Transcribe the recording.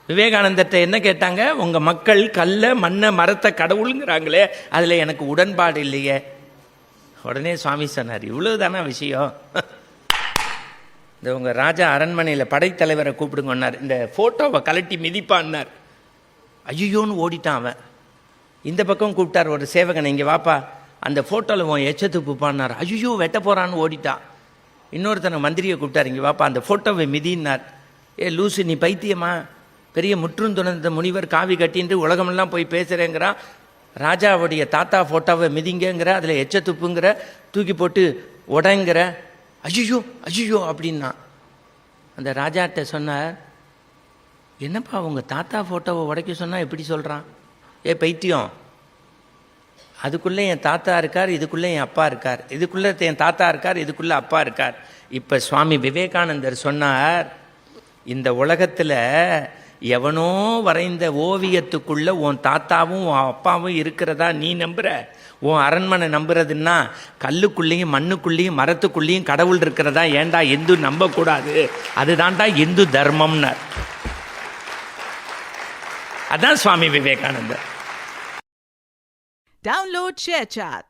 விவேகானந்தர்கிட்ட என்ன கேட்டாங்க? உங்கள் மக்கள் கல்லை மண்ணை மரத்தை கடவுளுங்கிறாங்களே, அதில் எனக்கு உடன்பாடு இல்லையே. உடனே சுவாமி சொன்னார், இவ்வளவு தானே விஷயம். இந்த உங்கள் ராஜா அரண்மனையில் படைத்தலைவரை கூப்பிடுங்கன்னார். இந்த ஃபோட்டோவை கலட்டி மிதிப்பான்னார். ஐயோன்னு ஓடிட்டான் அவன். இந்த பக்கம் கூப்பிட்டார் ஒரு சேவகனை, இங்கே வாப்பா அந்த ஃபோட்டோவில் உன் எச்சத்துப்புப்பான்னார். ஐயோ வெட்ட போகிறான்னு ஓடிட்டான். இன்னொருத்தனை மந்திரியை கூப்பிட்டார், இங்கே வாப்பா அந்த ஃபோட்டோவை மிதின்னார். ஏ லூசு, நீ பைத்தியமா? பெரிய முற்றுந்துணர்ந்த முனிவர் காவி கட்டின்று உலகமெல்லாம் போய் பேசுகிறேங்கிறான். ராஜாவுடைய தாத்தா ஃபோட்டோவை மிதிங்கிற, அதில் எச்சத்துப்புங்கிற, தூக்கி போட்டு உடங்கிற. ஐயோ ஐயோ அப்படின்னா அந்த ராஜாட்ட சொன்னார், என்னப்பா உங்கள் தாத்தா ஃபோட்டோவை உடைக்க சொன்னால் எப்படி சொல்கிறான்? ஏ பைத்தியம், அதுக்குள்ளே என் தாத்தா இருக்கார், இதுக்குள்ளே என் அப்பா இருக்கார், இதுக்குள்ளே என் தாத்தா இருக்கார், இதுக்குள்ளே அப்பா இருக்கார். இப்போ சுவாமி விவேகானந்தர் சொன்னார், இந்த உலகத்தில் எவனோ வரைந்த ஓவியத்துக்குள்ளே உன் தாத்தாவும் உன் அப்பாவும் இருக்கிறதா நீ நம்புற? உன் அரண்மனை நம்புறதுன்னா கல்லுக்குள்ளேயும் மண்ணுக்குள்ளேயும் மரத்துக்குள்ளேயும் கடவுள் இருக்கிறதா ஏண்டா எந்து நம்பக்கூடாது? அதுதான்டா இந்து தர்மம்னார். அதான் சுவாமி விவேகானந்தர். Download ShareChat.